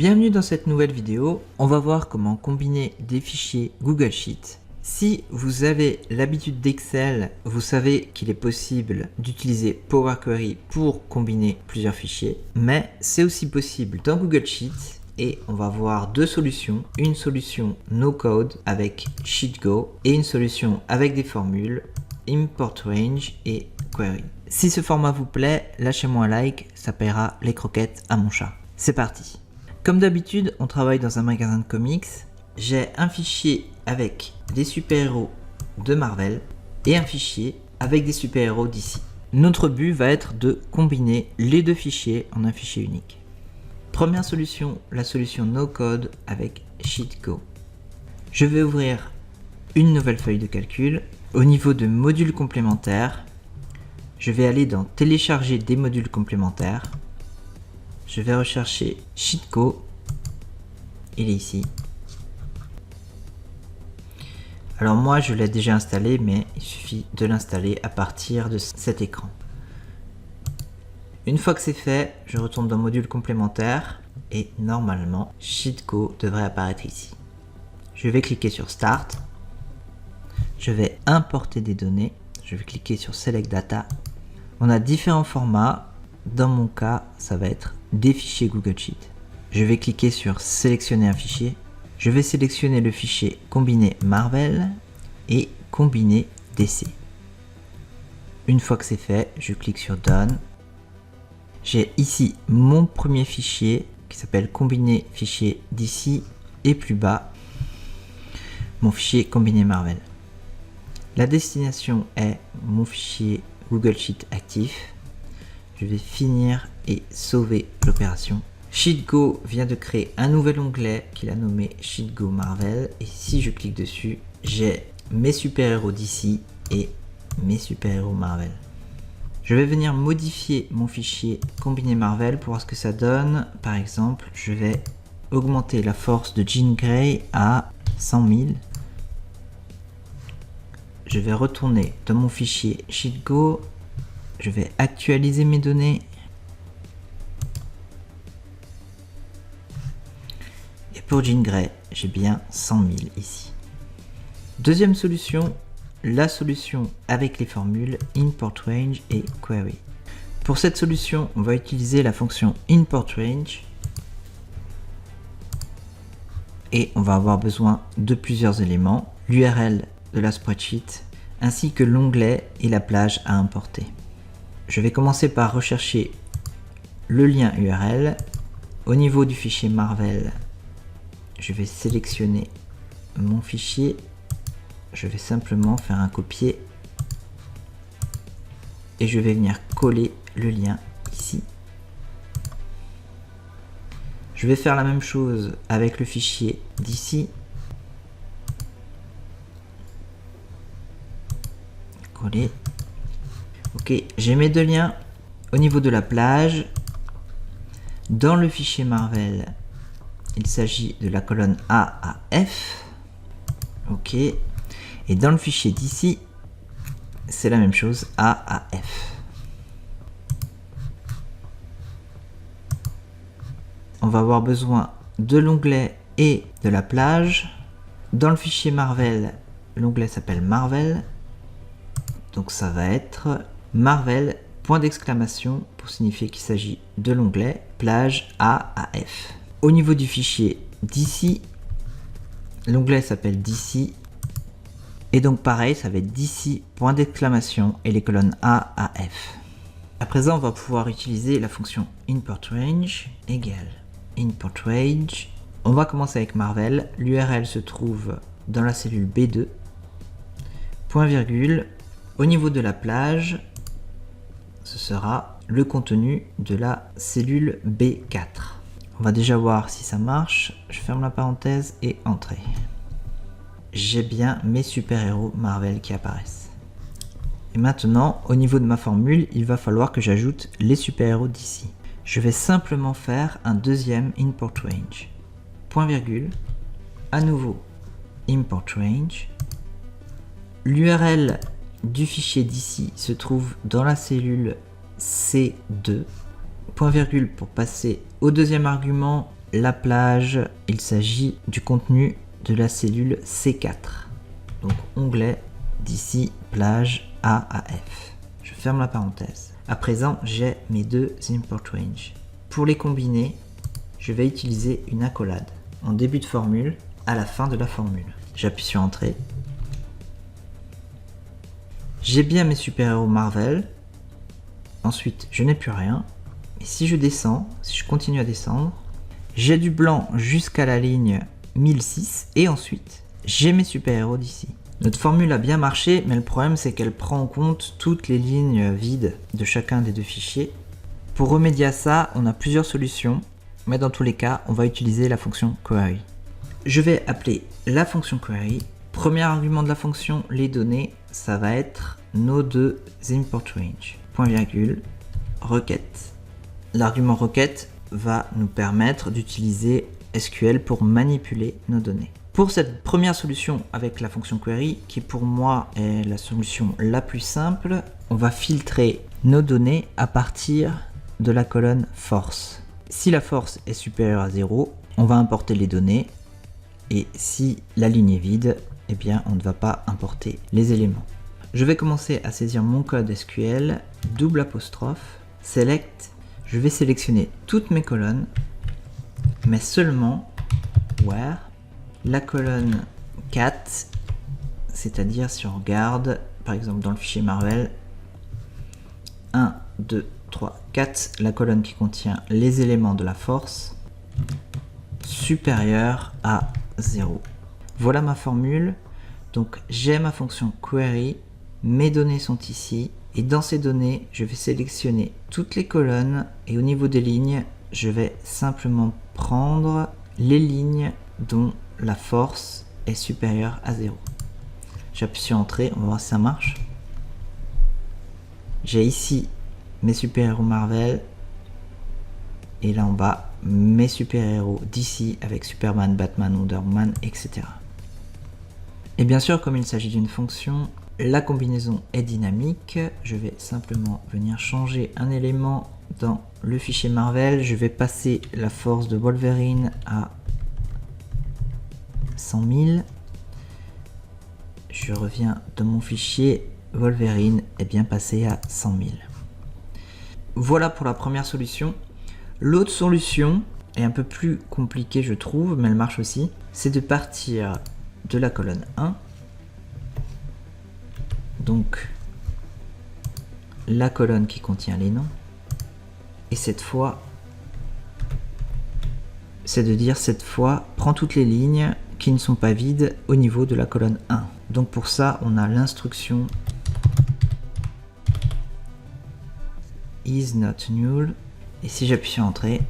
Bienvenue dans cette nouvelle vidéo, on va voir comment combiner des fichiers Google Sheets. Si vous avez l'habitude d'Excel, vous savez qu'il est possible d'utiliser Power Query pour combiner plusieurs fichiers, mais c'est aussi possible dans Google Sheets et on va voir deux solutions, une solution no code avec SheetGo et une solution avec des formules Import Range et Query. Si ce format vous plaît, lâchez-moi un like, ça paiera les croquettes à mon chat. C'est parti. Comme d'habitude, on travaille dans un magasin de comics. J'ai un fichier avec des super-héros de Marvel et un fichier avec des super-héros d'ici. Notre but va être de combiner les deux fichiers en un fichier unique. Première solution, la solution no code avec SheetGo. Je vais ouvrir une nouvelle feuille de calcul. Au niveau de modules complémentaires, je vais aller dans télécharger des modules complémentaires. Je vais rechercher SheetGo. Il est ici. Alors moi je l'ai déjà installé, mais il suffit de l'installer à partir de cet écran. Une fois que c'est fait, je retourne dans module complémentaire et normalement SheetGo devrait apparaître ici. Je vais cliquer sur Start. Je vais importer des données. Je vais cliquer sur Select Data. On a différents formats. Dans mon cas, ça va être des fichiers Google Sheets. Je vais cliquer sur sélectionner un fichier. Je vais sélectionner le fichier combiner Marvel et combiner DC. Une fois que c'est fait, je clique sur Done. J'ai ici mon premier fichier qui s'appelle combiner fichier DC et plus bas mon fichier combiner Marvel. La destination est mon fichier Google Sheet actif. Je vais finir et sauver l'opération. SheetGo vient de créer un nouvel onglet qu'il a nommé SheetGo Marvel. Et si je clique dessus, j'ai mes super-héros d'ici et mes super-héros Marvel. Je vais venir modifier mon fichier combiner Marvel pour voir ce que ça donne. Par exemple, je vais augmenter la force de Jean Grey à 100 000. Je vais retourner dans mon fichier SheetGo. Je vais actualiser mes données. Et pour Jean Grey, j'ai bien 100 000 ici. Deuxième solution, la solution avec les formules Import Range et Query. Pour cette solution, on va utiliser la fonction Import Range. Et on va avoir besoin de plusieurs éléments, l'URL de la spreadsheet, ainsi que l'onglet et la plage à importer. Je vais commencer par rechercher le lien URL. Au niveau du fichier Marvel, je vais sélectionner mon fichier. Je vais simplement faire un copier et je vais venir coller le lien ici. Je vais faire la même chose avec le fichier d'ici. Coller. Ok, j'ai mes deux liens. Au niveau de la plage, dans le fichier Marvel, il s'agit de la colonne A à F. Ok. Et dans le fichier d'ici, c'est la même chose, A à F. On va avoir besoin de l'onglet et de la plage. Dans le fichier Marvel, l'onglet s'appelle Marvel. Donc ça va être Marvel, point d'exclamation pour signifier qu'il s'agit de l'onglet plage A à F. Au niveau du fichier d'ici, l'onglet s'appelle d'ici. Et donc pareil, ça va être d'ici, point d'exclamation et les colonnes A à F. À présent, on va pouvoir utiliser la fonction Import Range égale Import Range. On va commencer avec Marvel. L'URL se trouve dans la cellule B2. Point virgule. Au niveau de la plage, ce sera le contenu de la cellule B4. On va déjà voir si ça marche. Je ferme la parenthèse et entrée. J'ai bien mes super-héros Marvel qui apparaissent. Et maintenant, au niveau de ma formule, il va falloir que j'ajoute les super-héros d'ici. Je vais simplement faire un deuxième Import Range. Point virgule. À nouveau, Import Range. L'URL du fichier d'ici se trouve dans la cellule C2. Point virgule pour passer au deuxième argument la plage, il s'agit du contenu de la cellule C4. Donc onglet d'ici plage A à F. Je ferme la parenthèse. À présent, j'ai mes deux import range. Pour les combiner, je vais utiliser une accolade en début de formule, à la fin de la formule. J'appuie sur Entrée. J'ai bien mes super-héros Marvel. Ensuite, je n'ai plus rien. Et si je descends, si je continue à descendre, j'ai du blanc jusqu'à la ligne 1006 et ensuite, j'ai mes super-héros d'ici. Notre formule a bien marché, mais le problème c'est qu'elle prend en compte toutes les lignes vides de chacun des deux fichiers. Pour remédier à ça, on a plusieurs solutions, mais dans tous les cas, on va utiliser la fonction query. Je vais appeler la fonction query. Premier argument de la fonction, les données, ça va être nos deux import range. Point virgule, requête. L'argument requête va nous permettre d'utiliser SQL pour manipuler nos données. Pour cette première solution avec la fonction query, qui pour moi est la solution la plus simple, on va filtrer nos données à partir de la colonne force. Si la force est supérieure à 0, on va importer les données, et si la ligne est vide, eh bien on ne va pas importer les éléments. Je vais commencer à saisir mon code SQL, double apostrophe, select, je vais sélectionner toutes mes colonnes, mais seulement where la colonne 4, c'est-à-dire si on regarde, par exemple dans le fichier Marvel, 1, 2, 3, 4, la colonne qui contient les éléments de la force, supérieure à 0. Voilà ma formule, donc j'ai ma fonction query, mes données sont ici, et dans ces données, je vais sélectionner toutes les colonnes, et au niveau des lignes, je vais simplement prendre les lignes dont la force est supérieure à 0. J'appuie sur Entrée, on va voir si ça marche. J'ai ici mes super-héros Marvel, et là en bas, mes super-héros d'ici avec Superman, Batman, Wonder Woman, etc. Et bien sûr, comme il s'agit d'une fonction, la combinaison est dynamique. Je vais simplement venir changer un élément dans le fichier Marvel. Je vais passer la force de Wolverine à 100 000. Je reviens dans mon fichier, Wolverine est bien passé à 100 000. Voilà pour la première solution. L'autre solution est un peu plus compliquée je trouve, mais elle marche aussi. C'est de partir de la colonne 1. Donc la colonne qui contient les noms. Et cette fois, c'est de dire cette fois, prends toutes les lignes qui ne sont pas vides au niveau de la colonne 1. Donc pour ça, on a l'instruction is not null. Et si j'appuie sur Entrée,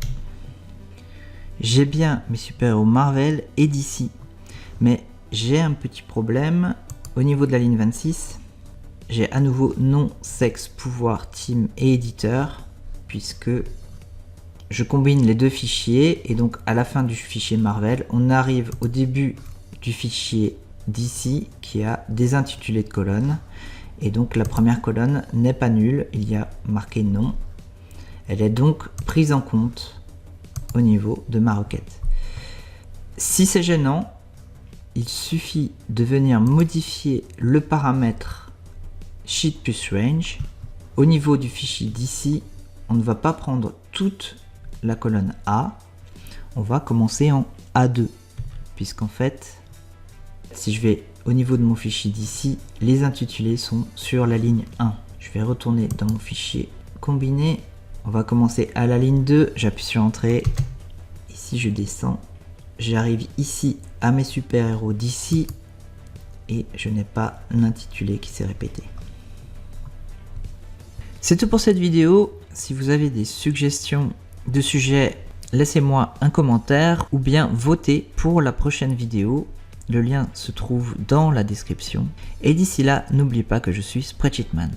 j'ai bien mes super-héros Marvel et d'ici. Mais j'ai un petit problème au niveau de la ligne 26. J'ai à nouveau nom, sexe, pouvoir, team et éditeur, puisque je combine les deux fichiers, et donc à la fin du fichier Marvel, on arrive au début du fichier d'ici qui a des intitulés de colonnes, et donc la première colonne n'est pas nulle, il y a marqué nom. Elle est donc prise en compte au niveau de ma requête. Si c'est gênant, il suffit de venir modifier le paramètre sheet plus range. Au niveau du fichier d'ici, on ne va pas prendre toute la colonne A, on va commencer en A2, puisqu'en fait, si je vais au niveau de mon fichier d'ici, les intitulés sont sur la ligne 1. Je vais retourner dans mon fichier combiné, on va commencer à la ligne 2, j'appuie sur Entrée, et si je descends, j'arrive ici à mes super-héros d'ici, et je n'ai pas l'intitulé qui s'est répété. C'est tout pour cette vidéo. Si vous avez des suggestions de sujets, laissez-moi un commentaire ou bien votez pour la prochaine vidéo. Le lien se trouve dans la description. Et d'ici là, n'oubliez pas que je suis Spreadsheetman.